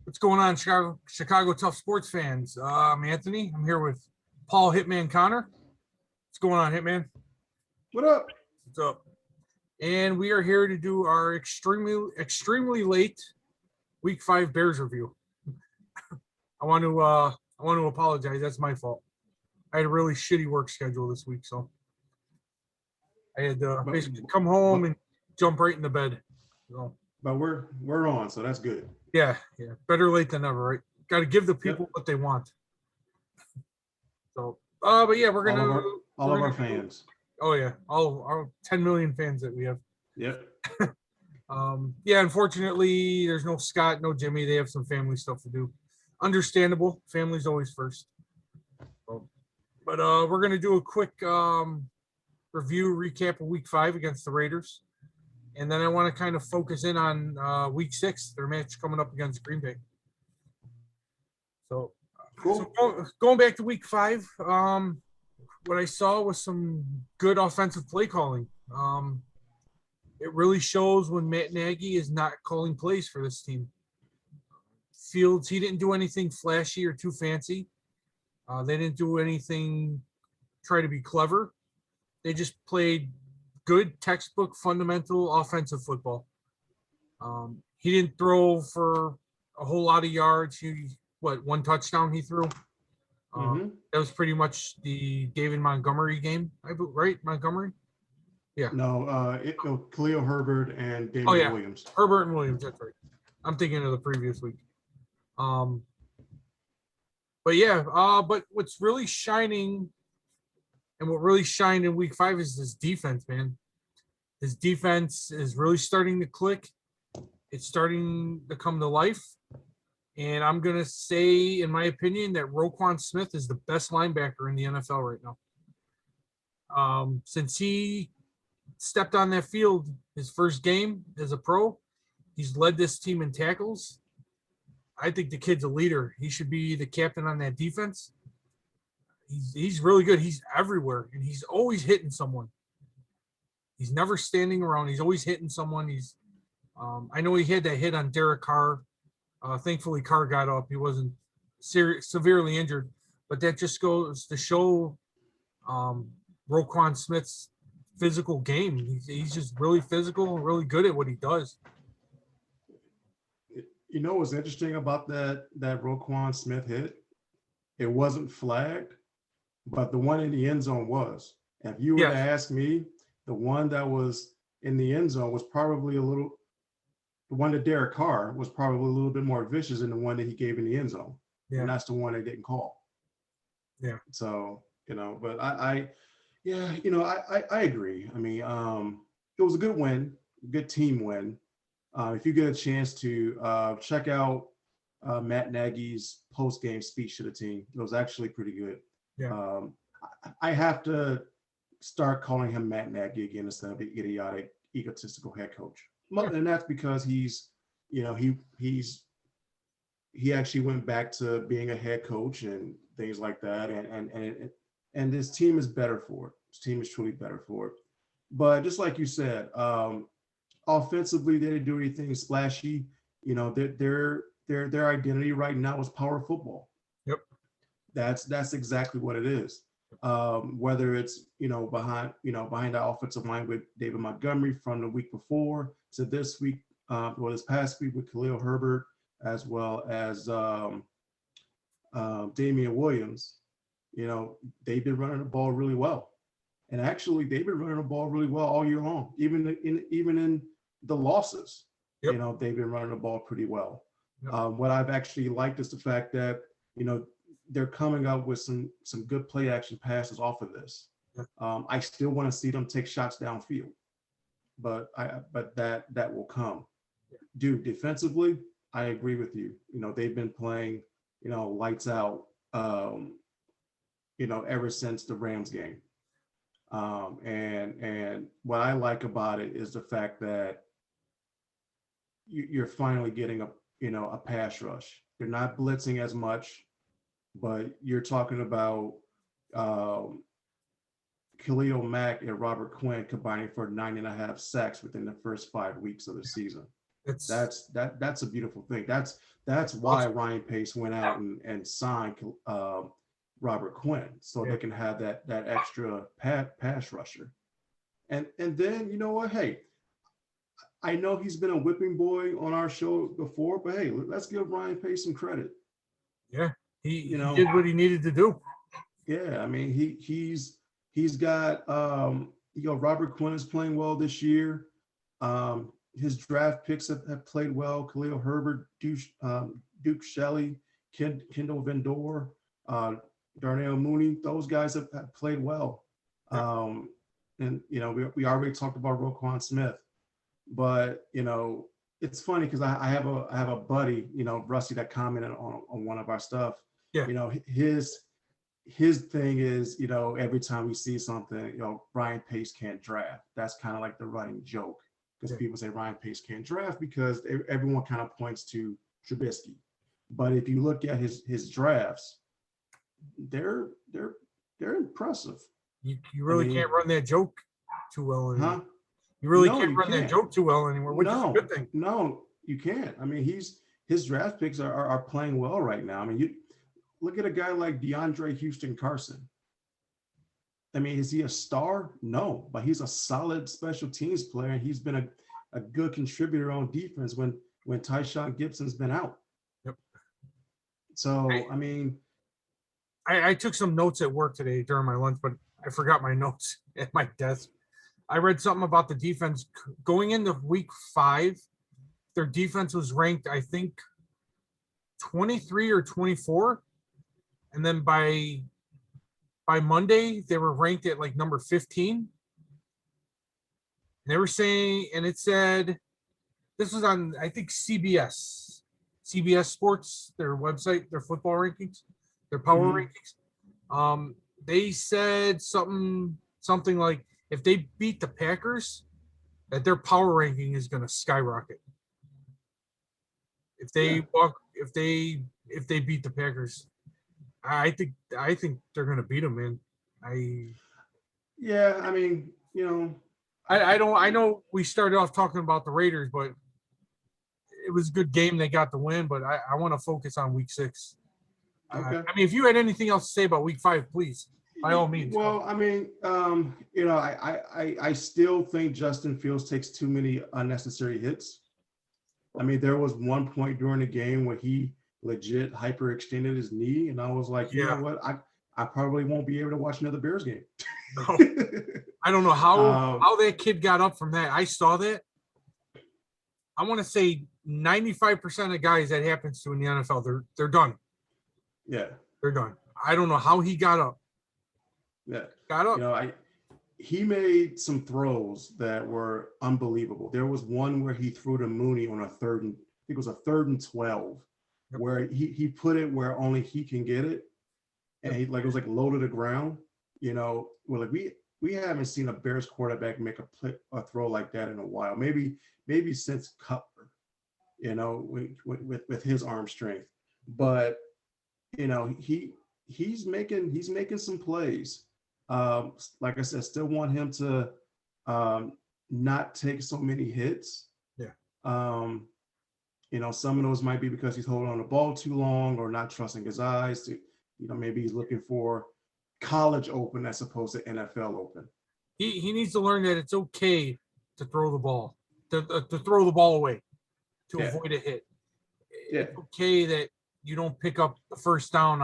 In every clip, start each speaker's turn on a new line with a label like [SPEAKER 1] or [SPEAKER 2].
[SPEAKER 1] What's going on, Chicago Tough Sports fans? I'm Anthony. I'm here with Paul Hitman Connor. What's going on, Hitman?
[SPEAKER 2] What up?
[SPEAKER 1] What's up? And we are here to do our extremely late Week 5 Bears review. I want to apologize. That's my fault. I had a really shitty work schedule this week, so I had to basically come home and jump right into bed. So,
[SPEAKER 2] but we're on, so that's good.
[SPEAKER 1] Yeah. Better late than never, right? Got to give the people what they want. So, but yeah, we're gonna
[SPEAKER 2] all of our fans.
[SPEAKER 1] Oh yeah, all our 10 million fans that we have.
[SPEAKER 2] Yep.
[SPEAKER 1] Yeah, unfortunately, there's no Scott, no Jimmy. They have some family stuff to do. Understandable. Family's always first. So, but we're gonna do a quick review recap of Week 5 against the Raiders, and then I want to kind of focus in on Week 6, their match coming up against Green Bay. So,
[SPEAKER 2] cool.
[SPEAKER 1] So going back to Week 5, what I saw was some good offensive play calling. It really shows when Matt Nagy is not calling plays for this team. Fields, he didn't do anything flashy or too fancy. They didn't do anything try to be clever. They just played good textbook fundamental offensive football. He didn't throw for a whole lot of yards. One touchdown he threw? That was pretty much the David Montgomery game, right? Montgomery? Yeah.
[SPEAKER 2] No, Khalil Herbert and Damian Williams.
[SPEAKER 1] Herbert and Williams, that's right. I'm thinking of the previous week. But what's really shining and what really shined in Week 5 is this defense, man. This defense is really starting to click. It's starting to come to life. And I'm going to say, in my opinion, that Roquan Smith is the best linebacker in the NFL right now. Since he stepped on that field his first game as a pro, he's led this team in tackles. I think the kid's a leader. He should be the captain on that defense. He's really good. He's everywhere, and he's always hitting someone. He's never standing around. He's always hitting someone. I know he had that hit on Derek Carr. Thankfully, Carr got up. He wasn't severely injured, but that just goes to show Roquan Smith's physical game. He's just really physical and really good at what he does.
[SPEAKER 2] You know what's interesting about that Roquan Smith hit? It wasn't flagged, but the one in the end zone was. If you were to ask me, the one that was in the end zone was probably the one that Derek Carr was probably a little bit more vicious than the one that he gave in the end zone. Yeah. And that's the one they didn't call.
[SPEAKER 1] Yeah.
[SPEAKER 2] So, but I agree. I mean, it was a good win, good team win. If you get a chance to check out Matt Nagy's post-game speech to the team, it was actually pretty good.
[SPEAKER 1] Yeah.
[SPEAKER 2] I have to start calling him Matt Nagy again instead of the idiotic, egotistical head coach. And that's because he actually went back to being a head coach and things like that, and this team is better for it. This team is truly better for it. But just like you said, offensively they didn't do anything splashy. Their identity right now is power football.
[SPEAKER 1] Yep.
[SPEAKER 2] That's exactly what it is. Whether it's behind the offensive line with David Montgomery from the week before to this week, this past week with Khalil Herbert, as well as Damian Williams, they've been running the ball really well, and actually they've been running the ball really well all year long, even in the losses. Yep. They've been running the ball pretty well. Yep. What I've actually liked is the fact that they're coming up with some good play action passes off of this. I still want to see them take shots downfield, but that will come. Dude, defensively, I agree with you. They've been playing, lights out, ever since the Rams game. And what I like about it is the fact that you're finally getting a pass rush. You're not blitzing as much, but you're talking about Khalil Mack and Robert Quinn combining for 9.5 sacks within the first 5 weeks of the season. That's a beautiful thing. That's why Ryan Pace went out and signed Robert Quinn, so they can have that extra pass rusher. And then you know what? Hey, I know he's been a whipping boy on our show before, but hey, let's give Ryan Pace some credit.
[SPEAKER 1] Yeah, he did what he needed to do.
[SPEAKER 2] Yeah, I mean he's got Robert Quinn is playing well this year. His draft picks have played well. Khalil Herbert, Duke Shelley, Kendall Vendor, Darnell Mooney. Those guys have played well. And we already talked about Roquan Smith, but it's funny because I have a buddy, Rusty, that commented on one of our stuff.
[SPEAKER 1] Yeah.
[SPEAKER 2] His thing is, every time we see something, Ryan Pace can't draft. That's kind of like the running joke, because people say Ryan Pace can't draft because everyone kind of points to Trubisky. But if you look at his drafts, they're impressive.
[SPEAKER 1] You really can't run that joke too well anymore. Huh? You really can't run that joke too well anymore, which is a good thing.
[SPEAKER 2] No, you can't. I mean, his draft picks are playing well right now. I mean, you look at a guy like DeAndre Houston Carson. I mean, is he a star? No, but he's a solid special teams player, and he's been a good contributor on defense when Tyshawn Gibson's been out.
[SPEAKER 1] Yep.
[SPEAKER 2] So, I mean,
[SPEAKER 1] I took some notes at work today during my lunch, but I forgot my notes at my desk. I read something about the defense going into week 5. Their defense was ranked, I think, 23 or 24. And then by Monday, they were ranked at like number 15. And they were saying, and it said, this was on, I think, CBS Sports, their website, their football rankings, their power rankings. They said something like, if they beat the Packers, that their power ranking is going to skyrocket. If they beat the Packers, I think they're going to beat them, man. I
[SPEAKER 2] mean,
[SPEAKER 1] I know we started off talking about the Raiders, but it was a good game. They got the win, but I want to focus on week 6.
[SPEAKER 2] Okay.
[SPEAKER 1] I mean, if you had anything else to say about week 5, please, by all means.
[SPEAKER 2] Well, I mean, I still think Justin Fields takes too many unnecessary hits. I mean, there was one point during the game where he legit hyperextended his knee, and I was like, you know what? I probably won't be able to watch another Bears game.
[SPEAKER 1] No. I don't know how that kid got up from that. I saw that. I want to say 95% of guys that happens to in the NFL, they're done.
[SPEAKER 2] Yeah.
[SPEAKER 1] They're done. I don't know how he got up.
[SPEAKER 2] Yeah.
[SPEAKER 1] Got up.
[SPEAKER 2] He made some throws that were unbelievable. There was one where he threw to Mooney on I think it was a 3rd and 12, where he put it where only he can get it. And it was like low to the ground. We haven't seen a Bears quarterback make a throw like that in a while. Maybe since Cutler, with his arm strength. But he's making some plays. Like I said, still want him to not take so many hits.
[SPEAKER 1] Yeah.
[SPEAKER 2] Some of those might be because he's holding on the ball too long or not trusting his eyes. To, maybe he's looking for college open as opposed to NFL open.
[SPEAKER 1] He needs to learn that it's okay to throw the ball, to throw the ball away, to avoid a hit.
[SPEAKER 2] Yeah.
[SPEAKER 1] It's okay that you don't pick up the first down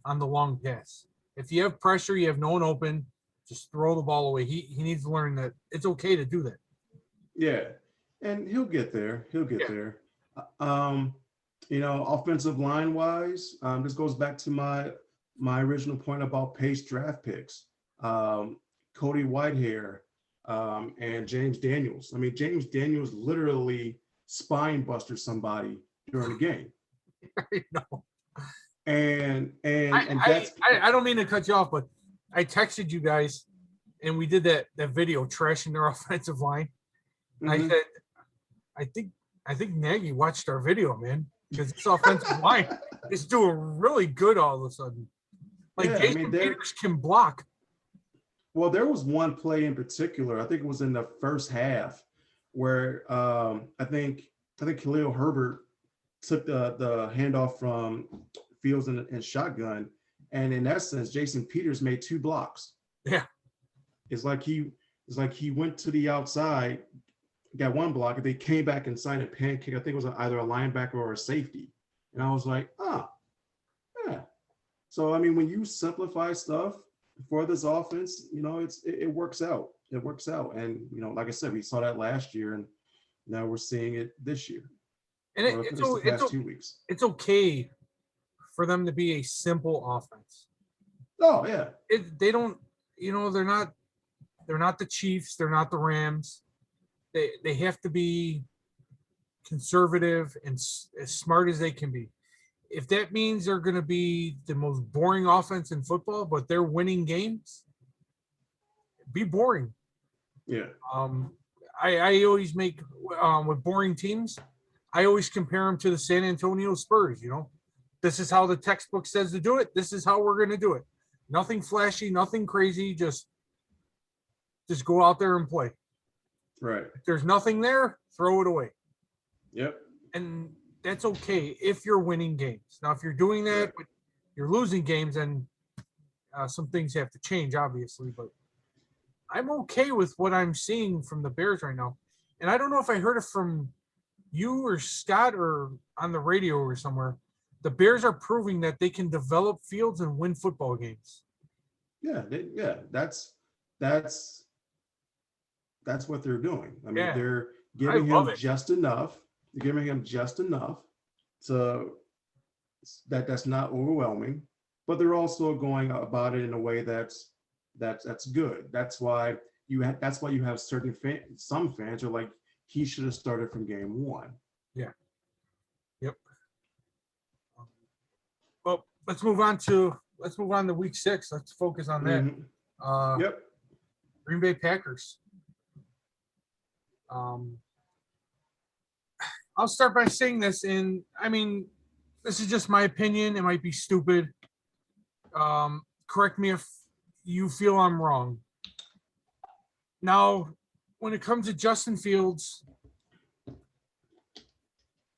[SPEAKER 1] on the long pass. If you have pressure, you have no one open, just throw the ball away. He needs to learn that it's okay to do that.
[SPEAKER 2] Yeah, and he'll get there. There. Offensive line wise, this goes back to my original point about Pace draft picks. Cody Whitehair and James Daniels. I mean, James Daniels literally spine busted somebody during the game.
[SPEAKER 1] I know.
[SPEAKER 2] And that's
[SPEAKER 1] I don't mean to cut you off, but I texted you guys and we did that video trashing their offensive line. And I said, I think Nagy watched our video, man, because this offensive line is doing really good all of a sudden. Jason Peters can block.
[SPEAKER 2] Well, there was one play in particular, I think it was in the first half, where I think I think Khalil Herbert took the handoff from Fields and shotgun, and in essence, Jason Peters made 2 blocks.
[SPEAKER 1] Yeah.
[SPEAKER 2] It's like he went to the outside, got 1 block, and they came back inside and pancake. I think it was either a linebacker or a safety. And I was like, yeah. So I mean, when you simplify stuff for this offense, it works out. It works out. And like I said, we saw that last year, and now we're seeing it this year.
[SPEAKER 1] And it's
[SPEAKER 2] the past 2 weeks.
[SPEAKER 1] It's okay for them to be a simple offense.
[SPEAKER 2] Oh yeah.
[SPEAKER 1] They don't, they're not the Chiefs, they're not the Rams. They have to be conservative and as smart as they can be. If that means they're going to be the most boring offense in football, but they're winning games, be boring.
[SPEAKER 2] Yeah.
[SPEAKER 1] I always make with boring teams, I always compare them to the San Antonio Spurs. This is how the textbook says to do it. This is how we're going to do it. Nothing flashy, nothing crazy. Just go out there and play.
[SPEAKER 2] Right.
[SPEAKER 1] If there's nothing there, throw it away.
[SPEAKER 2] Yep.
[SPEAKER 1] And that's okay if you're winning games. Now, if you're doing that, but you're losing games, then some things have to change, obviously. But I'm okay with what I'm seeing from the Bears right now. And I don't know if I heard it from you or Scott or on the radio or somewhere. The Bears are proving that they can develop Fields and win football games.
[SPEAKER 2] Yeah, that's what they're doing. I mean, they're giving him just enough. They're giving him just enough so that's not overwhelming, but they're also going about it in a way that's good. That's why you have certain some fans are like, he should have started from game 1.
[SPEAKER 1] Yeah. Yep. Well, let's move on to week 6. Let's focus on that.
[SPEAKER 2] Mm-hmm. Yep.
[SPEAKER 1] Green Bay Packers. I'll start by saying this, and I mean, this is just my opinion. It might be stupid. Correct me if you feel I'm wrong. Now, when it comes to Justin Fields,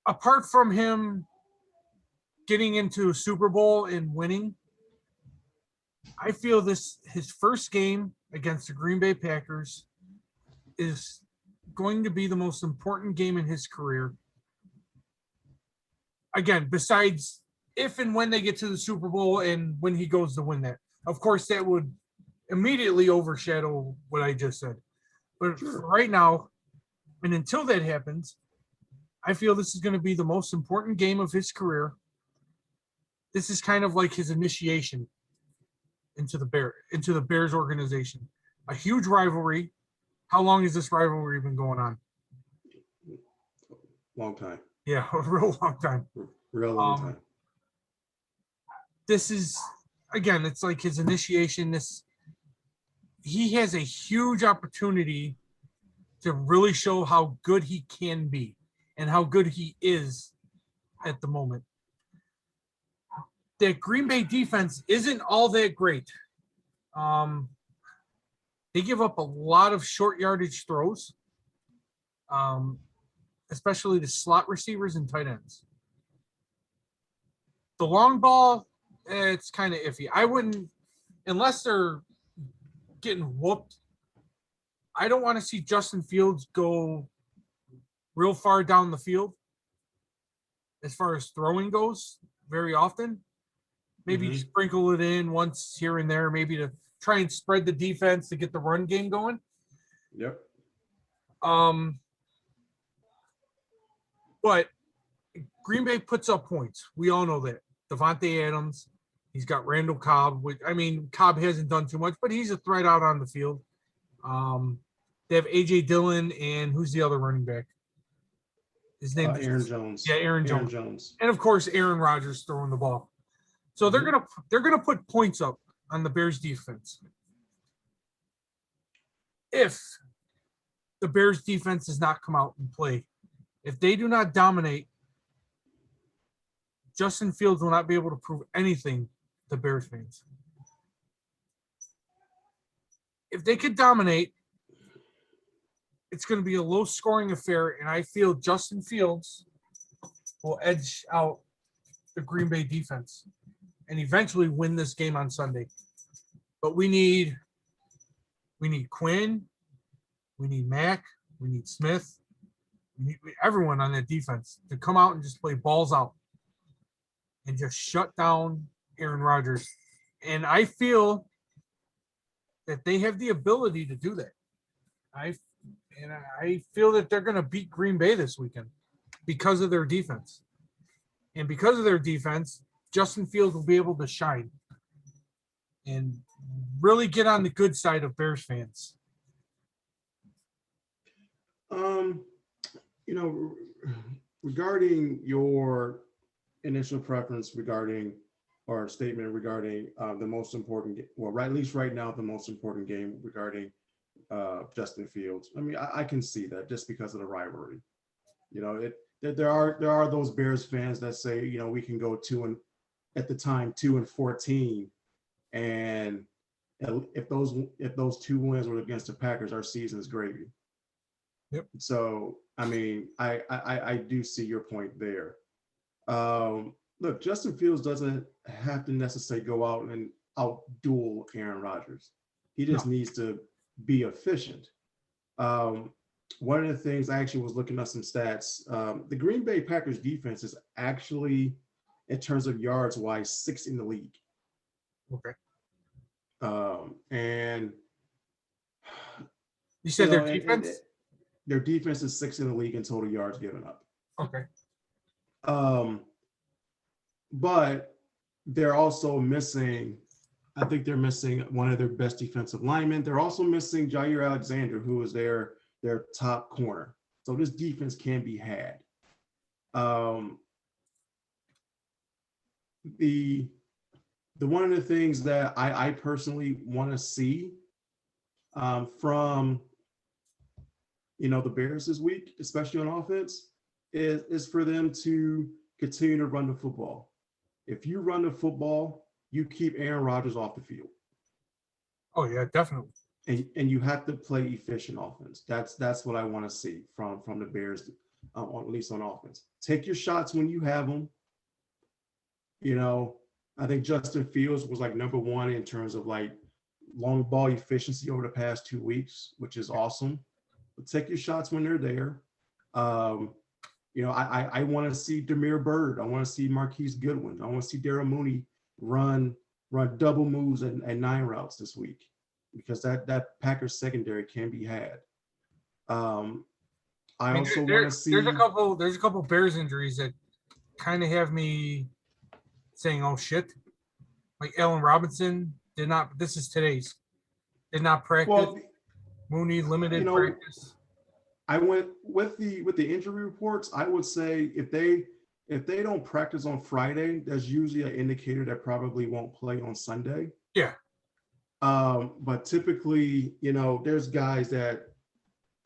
[SPEAKER 1] apart from him getting into a Super Bowl and winning, I feel his first game against the Green Bay Packers is going to be the most important game in his career. Again, besides if and when they get to the Super Bowl and when he goes to win that. Of course, that would immediately overshadow what I just said. But for right now, and until that happens, I feel this is going to be the most important game of his career. This is kind of like his initiation into the Bears organization. A huge rivalry. How long has this rivalry been going on?
[SPEAKER 2] Long time.
[SPEAKER 1] Yeah, a real long time.
[SPEAKER 2] Real long time.
[SPEAKER 1] This is, again, it's like his initiation. He has a huge opportunity to really show how good he can be and how good he is at the moment. The Green Bay defense isn't all that great. They give up a lot of short yardage throws, especially the slot receivers and tight ends. The long ball, it's kind of iffy. I wouldn't, unless they're getting whooped, I don't want to see Justin Fields go real far down the field as far as throwing goes very often. Maybe sprinkle it in once here and there, maybe to try and spread the defense to get the run game going.
[SPEAKER 2] Yep.
[SPEAKER 1] But Green Bay puts up points. We all know that. Devontae Adams, he's got Randall Cobb. Cobb hasn't done too much, but he's a threat out on the field. They have A.J. Dillon, and who's the other running back? His name is
[SPEAKER 2] Aaron Jones.
[SPEAKER 1] Yeah, Aaron Jones. And, of course, Aaron Rodgers throwing the ball. So they're gonna put points up on the Bears defense. If the Bears defense does not come out and play, if they do not dominate, Justin Fields will not be able to prove anything to Bears fans. If they could dominate, it's going to be a low-scoring affair, and I feel Justin Fields will edge out the Green Bay defense and eventually win this game on Sunday. But we need Quinn, we need Mack, we need Smith, we need everyone on that defense to come out and just play balls out and just shut down Aaron Rodgers. And I feel that they have the ability to do that. I feel that they're going to beat Green Bay this weekend because of their defense. And because of their defense, Justin Fields will be able to shine and really get on the good side of Bears fans.
[SPEAKER 2] You know, regarding your initial preference regarding or statement regarding the most important, at least right now, the most important game regarding Justin Fields. I mean, I can see that just because of the rivalry. You know, there are those Bears fans that say, you know, we can go 2-14, and if those 2 wins were against the Packers, our season is gravy.
[SPEAKER 1] Yep.
[SPEAKER 2] So I mean, I do see your point there. Look, Justin Fields doesn't have to necessarily go out and outduel Aaron Rodgers. He just needs to be efficient. One of the things I actually was looking at some stats. The Green Bay Packers defense is actually, in terms of yards wise, 6th in the league.
[SPEAKER 1] Okay.
[SPEAKER 2] And
[SPEAKER 1] you said their defense?
[SPEAKER 2] Their defense is 6th in the league in total yards given up.
[SPEAKER 1] Okay.
[SPEAKER 2] But they're also missing, I think they're missing one of their best defensive linemen. They're also missing Jair Alexander, who is their top corner. So this defense can be had. The one of the things that I personally want to see from the Bears this week, especially on offense, is for them to continue to run the football. If you run the football, you keep Aaron Rodgers off the field.
[SPEAKER 1] Oh yeah, definitely.
[SPEAKER 2] And you have to play efficient offense. That's what I want to see from the Bears, at least on offense. Take your shots when you have them. You know, I think Justin Fields was like number 1 in terms of like long ball efficiency over the past 2 weeks, which is awesome. But take your shots when they're there. I want to see Damiere Byrd. I want to see Marquise Goodwin. I want to see Darren Mooney run double moves and 9 routes this week, because that Packers secondary can be had. I also want to see.
[SPEAKER 1] There's a couple Bears injuries that kind of have me saying, "Oh shit!" Like Allen Robinson did not. This is today's. Did not practice. Well, Mooney limited practice.
[SPEAKER 2] I went with the injury reports. I would say if they don't practice on Friday, that's usually an indicator that probably won't play on Sunday.
[SPEAKER 1] Yeah.
[SPEAKER 2] But typically, there's guys that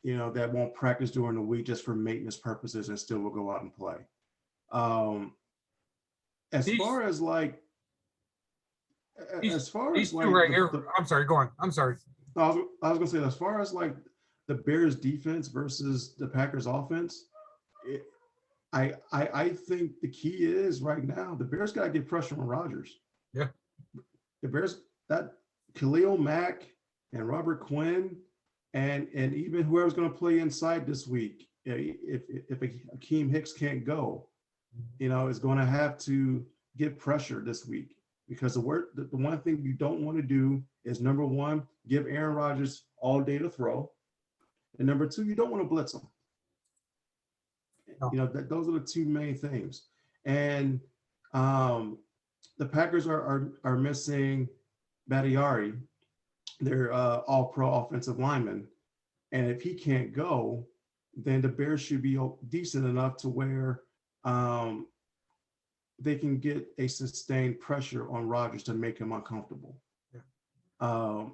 [SPEAKER 2] that won't practice during the week just for maintenance purposes and still will go out and play. As far as right
[SPEAKER 1] here. I'm sorry. Go on. I'm sorry.
[SPEAKER 2] I was gonna say, as far as like the Bears defense versus the Packers offense, I think the key is right now the Bears got to get pressure on Rodgers.
[SPEAKER 1] Yeah. The
[SPEAKER 2] Bears, that Khalil Mack and Robert Quinn and even whoever's going to play inside this week, if Akeem Hicks can't go, is going to have to get pressure this week, because the one thing you don't want to do is, number 1, give Aaron Rodgers all day to throw. And number 2, you don't want to blitz them. No. Those are the 2 main things. And the Packers are missing Bakhtiari, their all-pro offensive lineman. And if he can't go, then the Bears should be decent enough to where they can get a sustained pressure on Rodgers to make him uncomfortable. Yeah.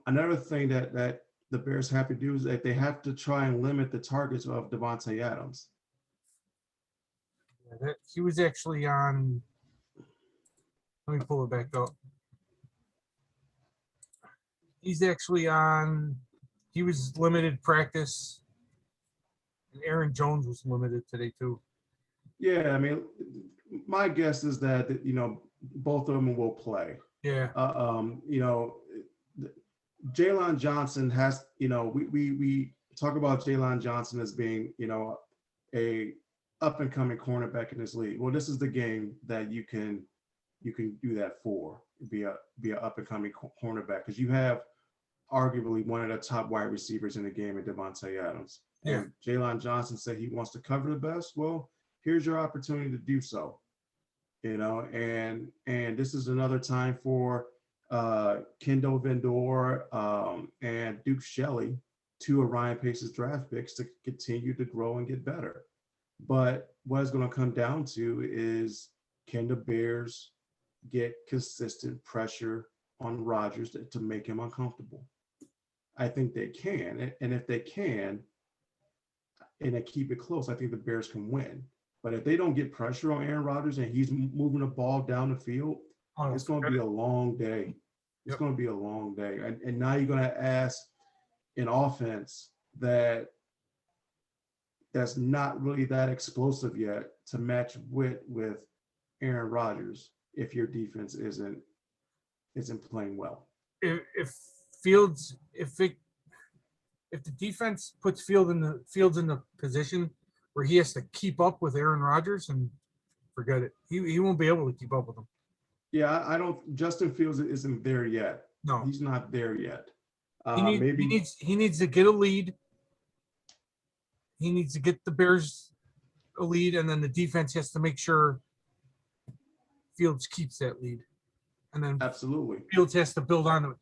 [SPEAKER 2] Another thing that the Bears have to do is that they have to try and limit the targets of Devontae Adams.
[SPEAKER 1] Yeah, he was actually on. Let me pull it back up. He's actually on. He was limited practice And Aaron Jones was limited today too.
[SPEAKER 2] Yeah, I mean, my guess is that both of them will play.
[SPEAKER 1] Yeah.
[SPEAKER 2] Jalen Johnson has, we talk about Jalen Johnson as being, a up and coming cornerback in this league. Well, this is the game that you can do that for, be a up and coming cornerback, because you have arguably one of the top wide receivers in the game in Devontae Adams.
[SPEAKER 1] Yeah.
[SPEAKER 2] And Jalen Johnson said he wants to cover the best. Well, here's your opportunity to do so. And this is another time for Kendall Vendor and Duke Shelley, two of Ryan Pace's draft picks, to continue to grow and get better. But what it's going to come down to is, can the Bears get consistent pressure on Rodgers to make him uncomfortable? I think they can. And if they can, and they keep it close, I think the Bears can win. But if they don't get pressure on Aaron Rodgers and he's moving the ball down the field, it's going to be a long day. It's going to be a long day. And now you're going to ask an offense that's not really that explosive yet to match with Aaron Rodgers if your defense isn't playing well.
[SPEAKER 1] If the defense puts Fields in the position where he has to keep up with Aaron Rodgers, and forget it. He won't be able to keep up with him.
[SPEAKER 2] Yeah, Justin Fields isn't there yet.
[SPEAKER 1] No,
[SPEAKER 2] he's not there yet.
[SPEAKER 1] He needs to get a lead. He needs to get the Bears a lead, and then the defense has to make sure Fields keeps that lead. And then
[SPEAKER 2] absolutely,
[SPEAKER 1] Fields has to build on it.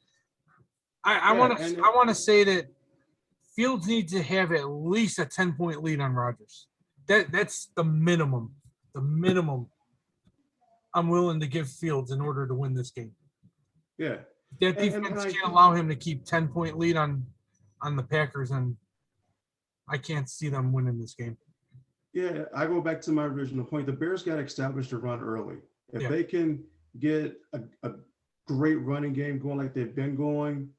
[SPEAKER 1] I want to say that Fields needs to have at least a 10-point lead on Rodgers. That's the minimum. The minimum I'm willing to give Fields in order to win this game.
[SPEAKER 2] Yeah.
[SPEAKER 1] That defense can't allow him to keep 10-point lead on the Packers, and I can't see them winning this game.
[SPEAKER 2] Yeah, I go back to my original point. The Bears got to establish a run early. If they can get a great running game going like they've been doing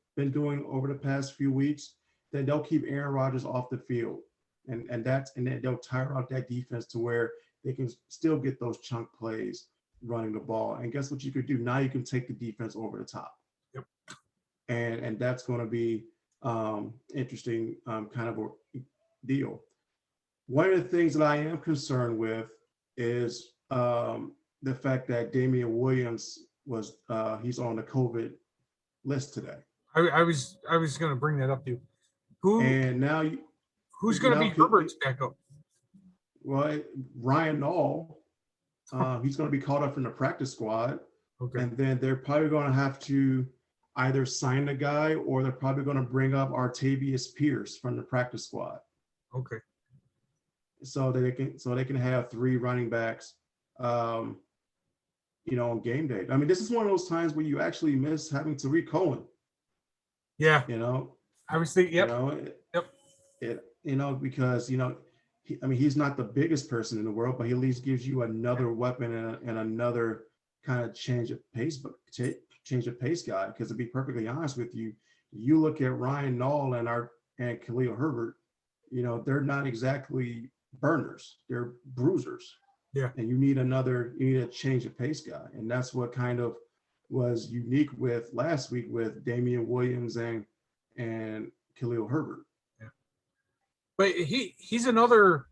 [SPEAKER 2] over the past few weeks, then they'll keep Aaron Rodgers off the field. And then they'll tire out that defense to where they can still get those chunk plays running the ball. And guess what you could do? Now you can take the defense over the top.
[SPEAKER 1] Yep.
[SPEAKER 2] And that's going to be interesting kind of a deal. One of the things that I am concerned with is the fact that Damian Williams he's on the COVID list today.
[SPEAKER 1] I was going to bring that up to you. Who's going to be Herbert's backup?
[SPEAKER 2] Well, Ryan Nall, he's going to be called up from the practice squad.
[SPEAKER 1] Okay.
[SPEAKER 2] And then they're probably going to have to either sign the guy, or they're probably going to bring up Artavius Pierce from the practice squad.
[SPEAKER 1] Okay.
[SPEAKER 2] So they can have three running backs, on game day. I mean, this is one of those times where you actually miss having Tariq Cohen.
[SPEAKER 1] Yeah.
[SPEAKER 2] I
[SPEAKER 1] was thinking, yep.
[SPEAKER 2] Because he's not the biggest person in the world, but he at least gives you another weapon and another kind of change of pace guy. Because to be perfectly honest with you, you look at Ryan Nall and Khalil Herbert, they're not exactly burners; they're bruisers.
[SPEAKER 1] Yeah.
[SPEAKER 2] And you need a change of pace guy, and that's what kind of was unique with last week with Damian Williams and Khalil Herbert.
[SPEAKER 1] Yeah. But he's another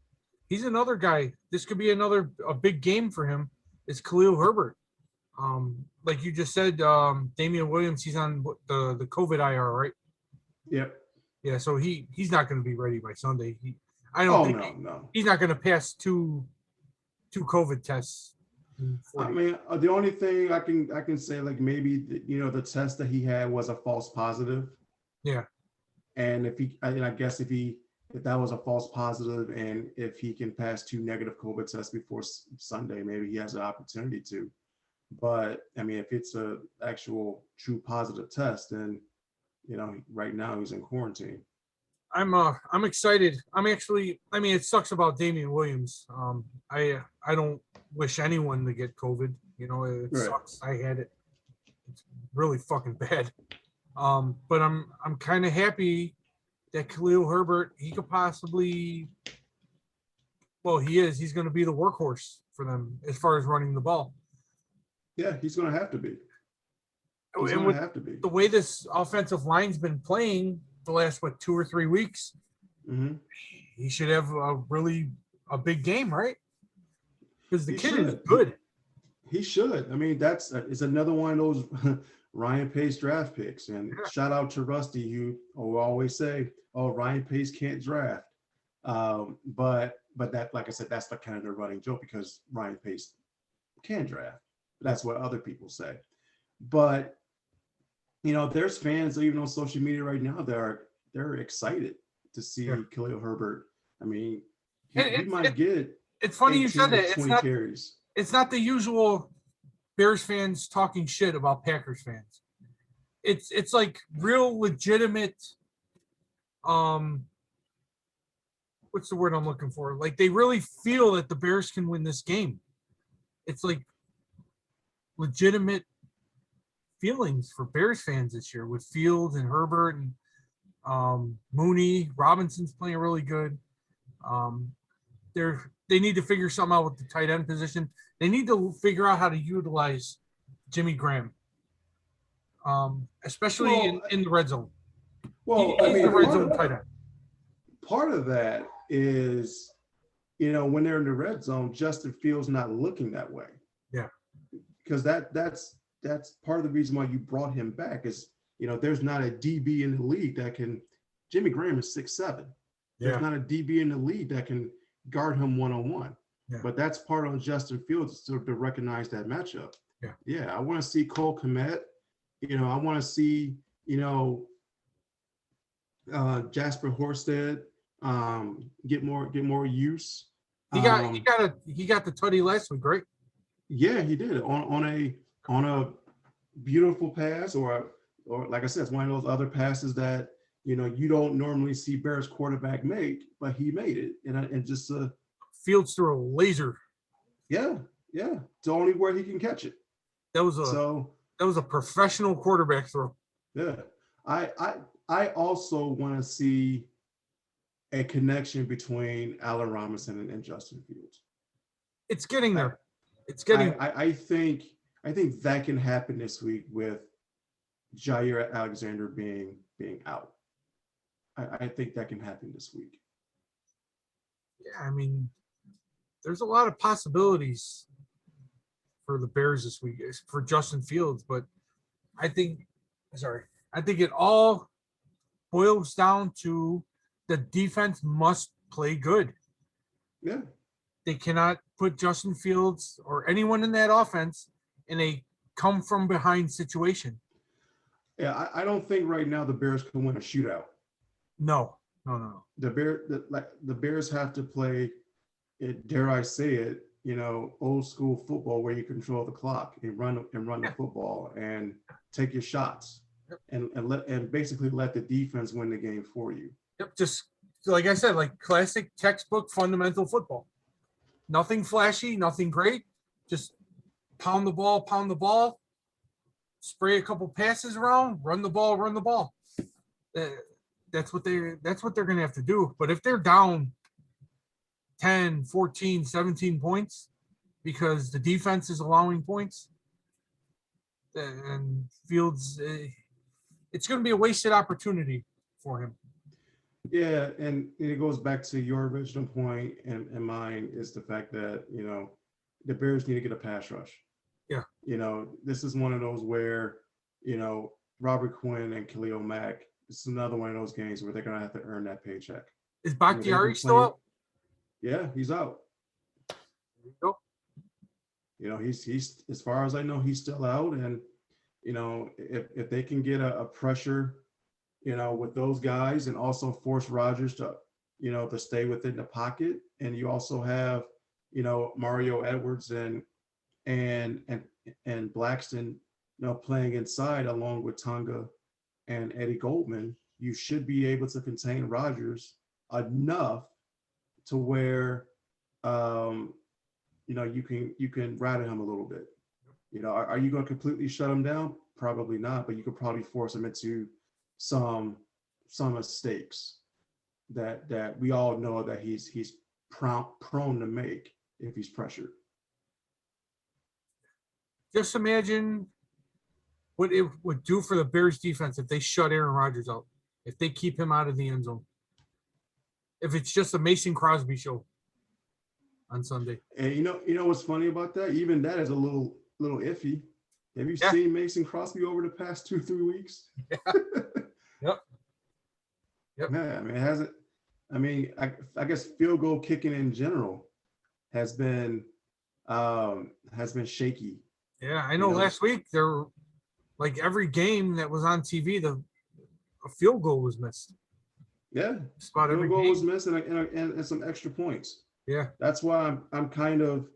[SPEAKER 1] guy. This could be a big game for him. Is Khalil Herbert. Like you just said, Damian Williams, he's on the COVID IR, right?
[SPEAKER 2] Yep.
[SPEAKER 1] Yeah, so he's not going to be ready by Sunday. He's not going to pass two COVID tests.
[SPEAKER 2] I mean, the only thing I can say, like, maybe the test that he had was a false positive.
[SPEAKER 1] Yeah.
[SPEAKER 2] And I guess if that was a false positive, and if he can pass 2 negative COVID tests before Sunday, maybe he has an opportunity to. But I mean, if it's a actual true positive test, then right now he's in quarantine.
[SPEAKER 1] I'm excited. It sucks about Damian Williams. I don't wish anyone to get COVID. It sucks. I had it. It's really fucking bad. But I'm kind of happy that Khalil Herbert, he could possibly Well, he is. He's going to be the workhorse for them as far as running the ball.
[SPEAKER 2] Yeah, he's going to have to be. He's
[SPEAKER 1] And
[SPEAKER 2] going
[SPEAKER 1] with
[SPEAKER 2] to have to be.
[SPEAKER 1] the way this offensive line's been playing the last, 2 or 3 weeks, he should have a big game, right? Because the kid is good.
[SPEAKER 2] He should. I mean, it's another one of those Ryan Pace draft picks. And shout out to Rusty, who will always say, "Oh, Ryan Pace can't draft." But that, like I said, that's the kind of the running joke because Ryan Pace can draft. That's what other people say. But there's fans even on social media right now that they're excited to see Khalil Herbert. I mean, he might get.
[SPEAKER 1] It's funny you said that.
[SPEAKER 2] 20 carries.
[SPEAKER 1] It's not the usual Bears fans talking shit about Packers fans. It's like real legitimate. What's the word I'm looking for? Like they really feel that the Bears can win this game. It's like legitimate feelings for Bears fans this year with Fields and Herbert and Mooney. Robinson's playing really good. They need to figure something out with the tight end position. They need to figure out how to utilize Jimmy Graham, especially in the red zone.
[SPEAKER 2] Well,
[SPEAKER 1] he's the red zone tight end.
[SPEAKER 2] Part of that is, when they're in the red zone, Justin Fields not looking that way.
[SPEAKER 1] Yeah,
[SPEAKER 2] because that's part of the reason why you brought him back is, there's not a DB in the league that can. Jimmy Graham is 6'7". There's not a DB in the league that can guard him one-on-one. Yeah. But that's part of Justin Fields to recognize that matchup. Yeah. I want to see Cole Kmet. I want to see, Jasper Horsted get more use.
[SPEAKER 1] He got the tutty last week, right?
[SPEAKER 2] Yeah, he did on a beautiful pass or like I said, it's one of those other passes that you don't normally see Bears quarterback make, but he made it, and just
[SPEAKER 1] Fields threw a laser.
[SPEAKER 2] Yeah, it's the only where he can catch it.
[SPEAKER 1] That was a professional quarterback throw.
[SPEAKER 2] Yeah, I also want to see a connection between Allen Robinson and Justin Fields.
[SPEAKER 1] It's getting there.
[SPEAKER 2] I think that can happen this week with Jair Alexander being out. I think that can happen this week.
[SPEAKER 1] Yeah, I mean, there's a lot of possibilities for the Bears this week for Justin Fields, but I think it all boils down to the defense must play good.
[SPEAKER 2] Yeah.
[SPEAKER 1] They cannot put Justin Fields or anyone in that offense in a come from behind situation.
[SPEAKER 2] Yeah, I don't think right now the Bears can win a shootout.
[SPEAKER 1] No.
[SPEAKER 2] The Bears have to play it, dare I say it, old school football where you control the clock and run the football and take your shots and basically let the defense win the game for you.
[SPEAKER 1] Yep, just like I said, like classic textbook fundamental football. Nothing flashy, nothing great. Just pound the ball, spray a couple passes around, run the ball. That's what they're going to have to do. But if they're down 10, 14, 17 points because the defense is allowing points, and Fields, it's going to be a wasted opportunity for him.
[SPEAKER 2] Yeah, and it goes back to your original point and mine is the fact that, the Bears need to get a pass rush.
[SPEAKER 1] Yeah.
[SPEAKER 2] This is one of those where, Robert Quinn and Khalil Mack, this is another one of those games where they're going to have to earn that paycheck.
[SPEAKER 1] Is Bakhtiari still out?
[SPEAKER 2] Yeah, he's out.
[SPEAKER 1] There you
[SPEAKER 2] go. He's as far as I know, he's still out. And, if they can get a pressure, with those guys and also force Rodgers to, to stay within the pocket. And you also have, Mario Edwards and Blackston, playing inside along with Tonga and Eddie Goldman, you should be able to contain Rodgers enough to where, you can rattle him a little bit. Are you going to completely shut him down? Probably not, but you could probably force him into some mistakes that we all know that he's prone to make if he's pressured.
[SPEAKER 1] Just imagine what it would do for the Bears defense if they shut Aaron Rodgers out, if they keep him out of the end zone. If it's just a Mason Crosby show on Sunday.
[SPEAKER 2] And you know what's funny about that? Even that is a little iffy. Have you seen Mason Crosby over the past 2-3 weeks?
[SPEAKER 1] Yeah. Yep.
[SPEAKER 2] Yeah, I mean, it hasn't. I mean, I guess field goal kicking in general has been shaky.
[SPEAKER 1] Yeah, I know. Last week there, like every game that was on TV, a field goal was missed.
[SPEAKER 2] Yeah,
[SPEAKER 1] spot
[SPEAKER 2] field
[SPEAKER 1] every
[SPEAKER 2] goal
[SPEAKER 1] game
[SPEAKER 2] was missed and some extra points.
[SPEAKER 1] Yeah,
[SPEAKER 2] that's why I'm kind of.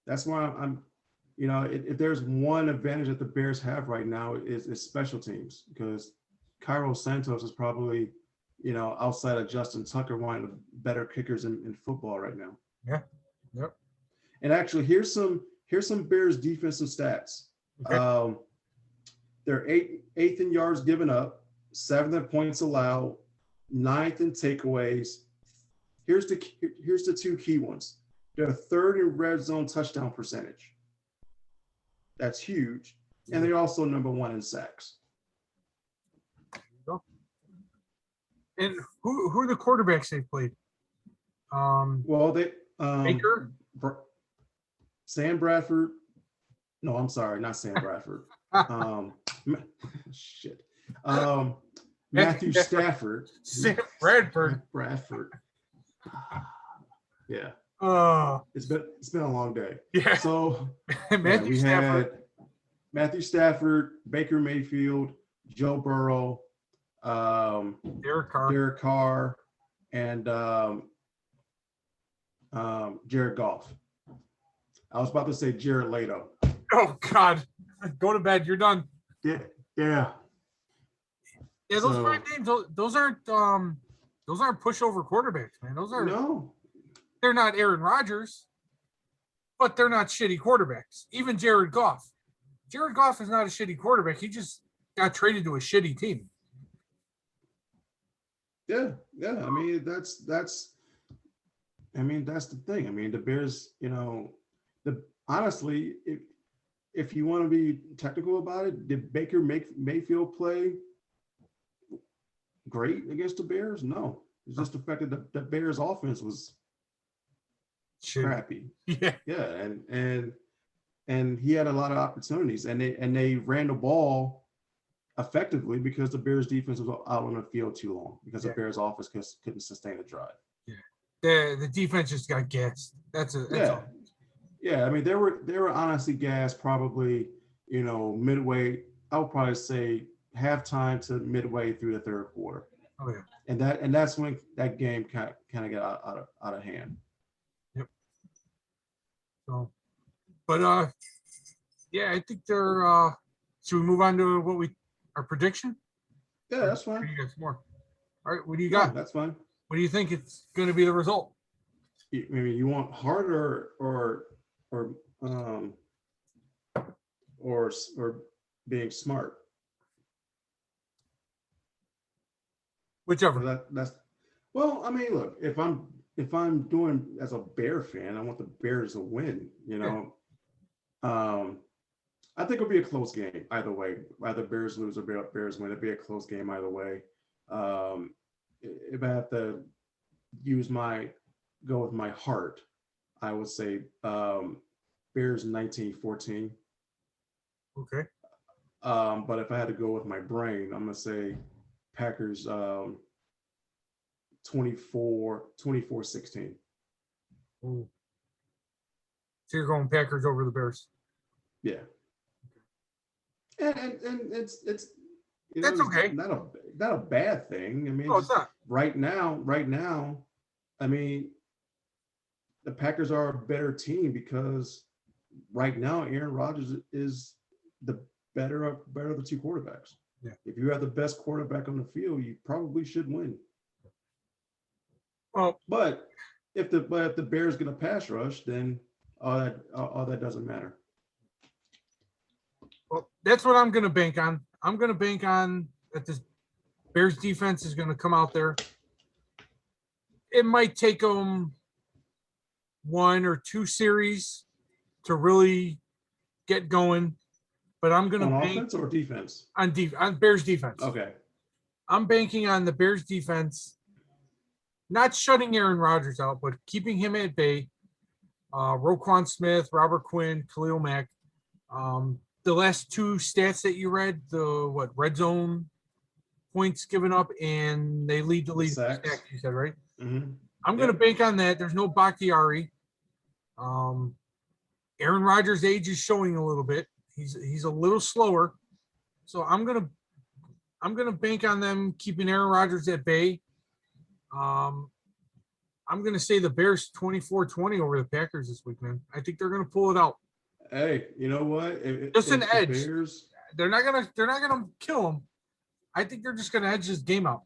[SPEAKER 2] That's why I'm. If there's one advantage that the Bears have right now is special teams, because Cairo Santos is probably, outside of Justin Tucker, one of the better kickers in football right now.
[SPEAKER 1] Yeah. Yep.
[SPEAKER 2] And actually, here's some Bears defensive stats.
[SPEAKER 1] Okay.
[SPEAKER 2] They're eighth in yards given up, 7th in points allowed, 9th in takeaways. Here's the two key ones. They're 3rd in red zone touchdown percentage. That's huge. And they're also number 1 in sacks.
[SPEAKER 1] And who are the quarterbacks they've played?
[SPEAKER 2] Well, they
[SPEAKER 1] Baker?
[SPEAKER 2] Sam Bradford. No, I'm sorry, not Sam Bradford. Shit. Matthew Stafford.
[SPEAKER 1] Sam Bradford.
[SPEAKER 2] Bradford. Yeah. It's been a long day.
[SPEAKER 1] Yeah.
[SPEAKER 2] So
[SPEAKER 1] Matthew Stafford.
[SPEAKER 2] had Matthew Stafford, Baker Mayfield, Joe Burrow, Derek Carr, and Jared Goff. I was about to say Jared Leto.
[SPEAKER 1] Oh God, go to bed. You're done.
[SPEAKER 2] Yeah.
[SPEAKER 1] Yeah, those 5 names. Those aren't pushover quarterbacks, man. Those are
[SPEAKER 2] no.
[SPEAKER 1] They're not Aaron Rodgers, but they're not shitty quarterbacks. Even Jared Goff. Jared Goff is not a shitty quarterback. He just got traded to a shitty team.
[SPEAKER 2] Yeah. I mean, that's the thing. I mean, the Bears, honestly, if you want to be technical about it, did Baker Mayfield play great against the Bears? No. It's just the fact that the Bears offense was crappy.
[SPEAKER 1] Yeah.
[SPEAKER 2] Yeah. And he had a lot of opportunities, and they ran the ball effectively because the Bears defense was out on the field too long, because the Bears offense couldn't sustain a drive.
[SPEAKER 1] Yeah. The defense just got gassed. That's all.
[SPEAKER 2] Yeah, I mean, they were honestly gassed probably, midway. I would probably say halftime to midway through the 3rd quarter.
[SPEAKER 1] Oh yeah.
[SPEAKER 2] And that's when that game kind of got out of hand.
[SPEAKER 1] Yep. So, but yeah, I think they're. Should we move on to our prediction?
[SPEAKER 2] Yeah, that's fine.
[SPEAKER 1] You got some more. All right, what do you got?
[SPEAKER 2] That's fine.
[SPEAKER 1] What do you think it's going to be the result?
[SPEAKER 2] I mean, you want harder or being smart?
[SPEAKER 1] Whichever.
[SPEAKER 2] That's well, I mean, look, if I'm doing as a Bear fan, I want the Bears to win, I think it'll be a close game either way. Either Bears lose or Bears win. It'll be a close game either way. If I have to go with my heart, I would say Bears 19-14.
[SPEAKER 1] Okay.
[SPEAKER 2] But if I had to go with my brain, I'm gonna say Packers 24-16.
[SPEAKER 1] Ooh. So you're going Packers over the Bears?
[SPEAKER 2] Yeah. And it's
[SPEAKER 1] that's okay.
[SPEAKER 2] Not a bad thing. I mean,
[SPEAKER 1] it's not.
[SPEAKER 2] Right now, I mean, the Packers are a better team because right now Aaron Rodgers is the better of the two quarterbacks.
[SPEAKER 1] Yeah.
[SPEAKER 2] If you have the best quarterback on the field, you probably should win.
[SPEAKER 1] Well,
[SPEAKER 2] but if the Bears get a pass rush, then all that doesn't matter.
[SPEAKER 1] Well, that's what I'm going to bank on. I'm going to bank on that this Bears defense is going to come out there it might take them 1 or 2 series to really get going. But I'm going to
[SPEAKER 2] On
[SPEAKER 1] bank
[SPEAKER 2] offense or defense?
[SPEAKER 1] on Bears defense.
[SPEAKER 2] Okay.
[SPEAKER 1] I'm banking on the Bears defense, not shutting Aaron Rodgers out, but keeping him at bay. Roquan Smith, Robert Quinn, Khalil Mack. The last 2 stats that you read, the red zone points given up, and they lead the league in sacks, you said, right?
[SPEAKER 2] Mm-hmm.
[SPEAKER 1] I'm going to bank on that. There's no Bakhtiari. Aaron Rodgers' age is showing a little bit. He's a little slower. So I'm gonna bank on them keeping Aaron Rodgers at bay. I'm gonna say the Bears 24-20 over the Packers this week, man. I think they're gonna pull it out.
[SPEAKER 2] Hey, you know what?
[SPEAKER 1] Just an edge. Bears... They're not gonna kill them. I think they're just gonna edge this game out.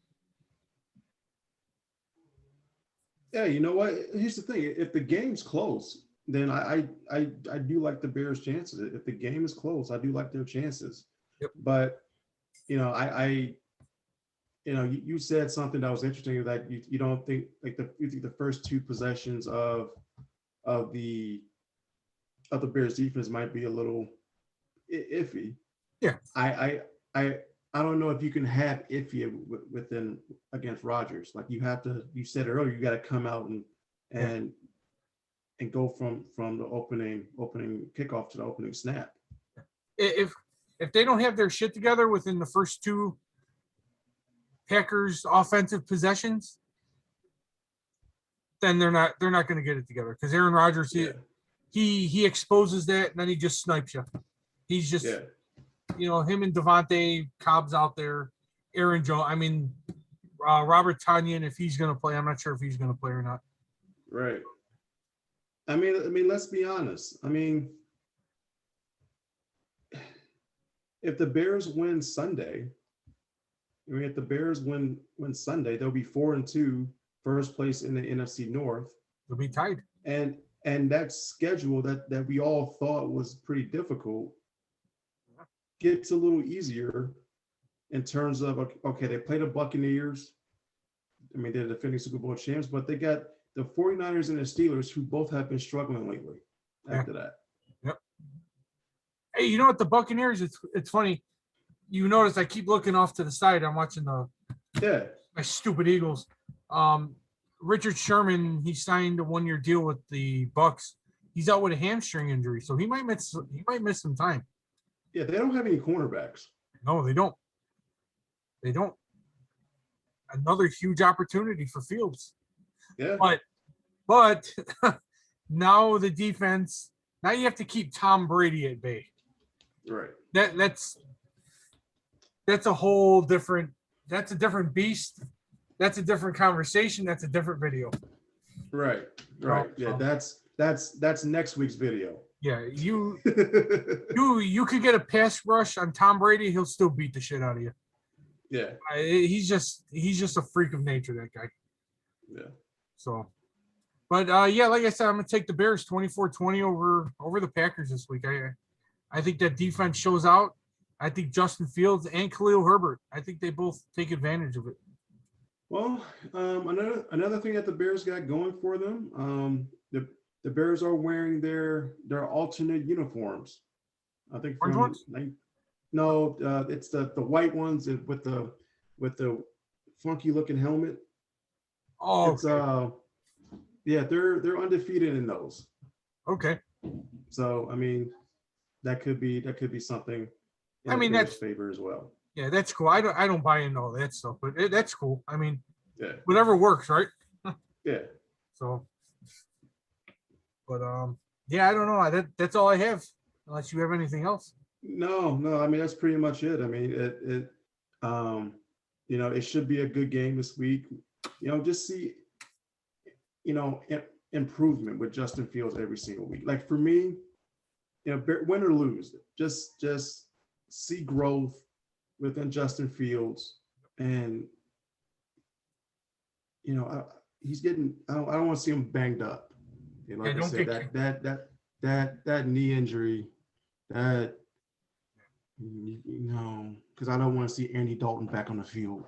[SPEAKER 2] Yeah, you know what? Here's the thing: if the game's close, then I do like the Bears' chances. If the game is close, I do like their chances.
[SPEAKER 1] Yep.
[SPEAKER 2] But you said something that was interesting, that you don't think, like, you think the first 2 possessions of the Bears defense might be a little iffy.
[SPEAKER 1] Yeah.
[SPEAKER 2] I don't know if you can have iffy within against Rodgers. Like, you said earlier, you got to come out and go from the opening kickoff to the opening snap.
[SPEAKER 1] If they don't have their shit together within the first 2 Packers offensive possessions, then they're not going to get it together, because Aaron Rodgers, he exposes that, and then he just snipes you. He's just him and Devontae Cobb's out there, Aaron Jones. I mean, Robert Tonyan, if he's going to play, I'm not sure if he's going to play or not.
[SPEAKER 2] Right. I mean, let's be honest. I mean, if the Bears win Sunday, they'll be 4-2, first place in the NFC North.
[SPEAKER 1] They'll be tied.
[SPEAKER 2] And that schedule that we all thought was pretty difficult gets a little easier in terms of, okay, they play the Buccaneers. I mean, they're defending Super Bowl champs, but they got the 49ers and the Steelers, who both have been struggling lately after that.
[SPEAKER 1] Yep. Hey, you know what? The Buccaneers, it's funny. You notice I keep looking off to the side. I'm watching my stupid Eagles. Richard Sherman, he signed a 1-year deal with the Bucs. He's out with a hamstring injury, so he might miss some time.
[SPEAKER 2] Yeah, they don't have any cornerbacks.
[SPEAKER 1] No, they don't. Another huge opportunity for Fields.
[SPEAKER 2] Yeah.
[SPEAKER 1] But now the defense, now you have to keep Tom Brady at bay.
[SPEAKER 2] Right.
[SPEAKER 1] That's a whole different, that's a different beast. That's a different conversation. That's a different video.
[SPEAKER 2] Right. Yeah, that's next week's video.
[SPEAKER 1] Yeah, you could get a pass rush on Tom Brady, he'll still beat the shit out of you.
[SPEAKER 2] Yeah.
[SPEAKER 1] He's just a freak of nature, that guy.
[SPEAKER 2] Yeah.
[SPEAKER 1] So, but like I said, I'm gonna take the Bears 24-20 over the Packers this week. I think that defense shows out. I think Justin Fields and Khalil Herbert, I think they both take advantage of it.
[SPEAKER 2] Well, another thing that the Bears got going for them, the Bears are wearing their alternate uniforms. I think it's the white ones with the funky looking helmet.
[SPEAKER 1] Oh,
[SPEAKER 2] it's they're undefeated in those.
[SPEAKER 1] Okay.
[SPEAKER 2] So I mean, that could be something.
[SPEAKER 1] I mean, that's
[SPEAKER 2] favor as well.
[SPEAKER 1] Yeah, that's cool. I don't buy into all that stuff, but that's cool. I mean,
[SPEAKER 2] yeah,
[SPEAKER 1] whatever works, right?
[SPEAKER 2] Yeah.
[SPEAKER 1] So, but I don't know. That's all I have. Unless you have anything else.
[SPEAKER 2] No. I mean, that's pretty much it. I mean, it should be a good game this week. Just see, improvement with Justin Fields every single week. Like for me, win or lose, just see growth within Justin Fields, and he's getting. I don't want to see him banged up. Like I said, that knee injury, because I don't want to see Andy Dalton back on the field.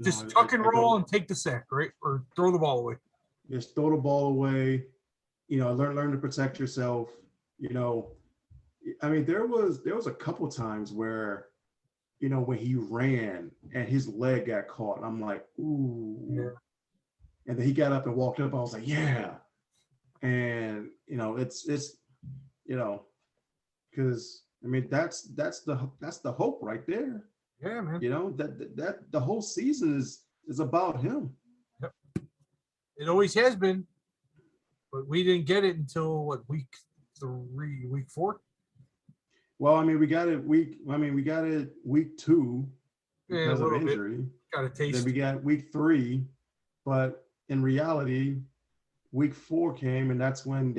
[SPEAKER 1] Just tuck and roll and take the sack, right? Or throw the ball away.
[SPEAKER 2] Just throw the ball away. Learn to protect yourself. I mean, there was a couple times where, when he ran and his leg got caught, I'm like, ooh. Yeah. And then he got up and walked up. I was like, yeah. And it's because I mean that's the hope right there.
[SPEAKER 1] Yeah, man.
[SPEAKER 2] That the whole season is about him.
[SPEAKER 1] Yep. It always has been, but we didn't get it until week 4.
[SPEAKER 2] Well, I mean, we got it week 2 because of injury.
[SPEAKER 1] Bit. Got a taste.
[SPEAKER 2] Then we got week 3, but in reality, week 4 came, and that's when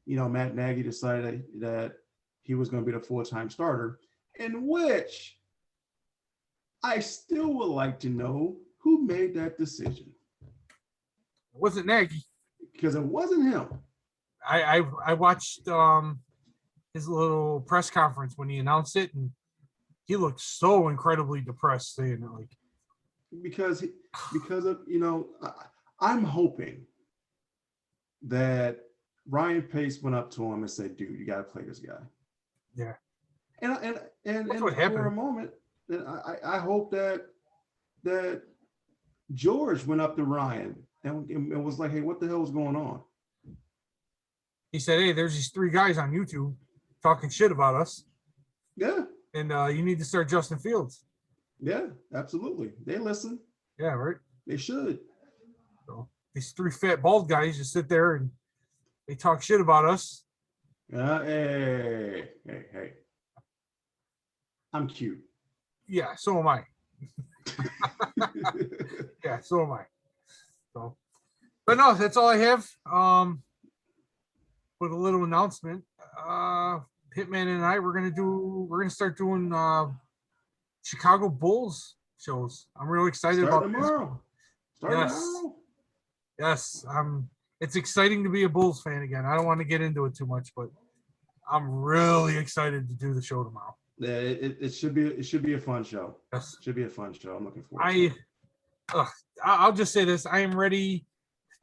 [SPEAKER 2] Matt Nagy decided that he was going to be the full-time starter, in which I still would like to know who made that decision.
[SPEAKER 1] It wasn't Nagy.
[SPEAKER 2] Because it wasn't him.
[SPEAKER 1] I watched his little press conference when he announced it, and he looked so incredibly depressed saying it, like
[SPEAKER 2] because of I'm hoping that Ryan Pace went up to him and said, "Dude, you got to play this guy."
[SPEAKER 1] Yeah.
[SPEAKER 2] And
[SPEAKER 1] what happened.
[SPEAKER 2] For a moment, I hope that George went up to Ryan and was like, "Hey, what the hell is going on?"
[SPEAKER 1] He said, "Hey, there's these 3 guys on YouTube talking shit about us.
[SPEAKER 2] Yeah.
[SPEAKER 1] And you need to start Justin Fields."
[SPEAKER 2] Yeah, absolutely. They listen.
[SPEAKER 1] Yeah, right.
[SPEAKER 2] They should.
[SPEAKER 1] So these 3 fat bald guys just sit there and they talk shit about us.
[SPEAKER 2] Hey. I'm cute.
[SPEAKER 1] Yeah, so am I. Yeah, so am I. So, but no, that's all I have. With a little announcement, Hitman and I, we're gonna start doing Chicago Bulls shows. I'm really excited about
[SPEAKER 2] tomorrow. Tomorrow.
[SPEAKER 1] Yes. It's exciting to be a Bulls fan again. I don't want to get into it too much, but I'm really excited to do the show tomorrow.
[SPEAKER 2] Yeah, it should be a fun show.
[SPEAKER 1] Yes.
[SPEAKER 2] It should be a fun show. I'm looking forward to it.
[SPEAKER 1] I'll just say this. I'm ready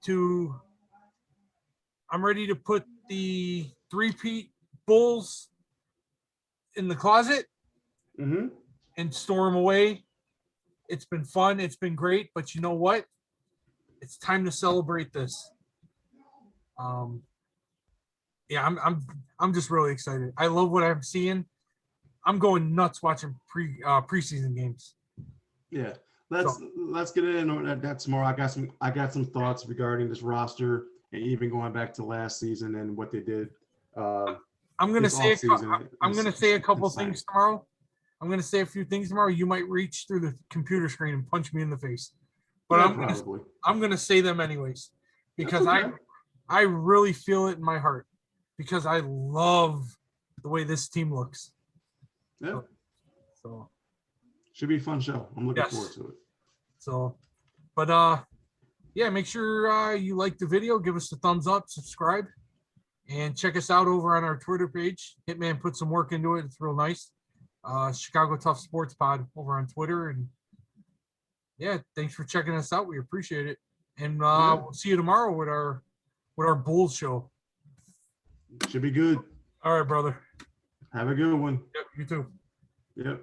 [SPEAKER 1] to put the 3-peat Bulls in the closet and store them away. It's been fun. It's been great. But you know what? It's time to celebrate this. Yeah, I'm just really excited. I love what I'm seeing. I'm going nuts watching preseason games.
[SPEAKER 2] Yeah, let's get into that tomorrow. I got some thoughts regarding this roster and even going back to last season and what they did.
[SPEAKER 1] I'm gonna say a couple things tomorrow. I'm gonna say a few things tomorrow. You might reach through the computer screen and punch me in the face, but
[SPEAKER 2] yeah,
[SPEAKER 1] I'm gonna say them anyways because I really feel it in my heart because I love the way this team looks.
[SPEAKER 2] Yeah.
[SPEAKER 1] So
[SPEAKER 2] should be a fun show. I'm looking forward to it.
[SPEAKER 1] So, but yeah, make sure you like the video, give us a thumbs up, subscribe, and check us out over on our Twitter page. Hitman put some work into it. It's real nice. Chicago Tough Sports Pod over on Twitter. And yeah, thanks for checking us out. We appreciate it. And we'll see you tomorrow with our Bulls show.
[SPEAKER 2] Should be good.
[SPEAKER 1] All right, brother.
[SPEAKER 2] Have a good one.
[SPEAKER 1] Yep, you too.
[SPEAKER 2] Yep.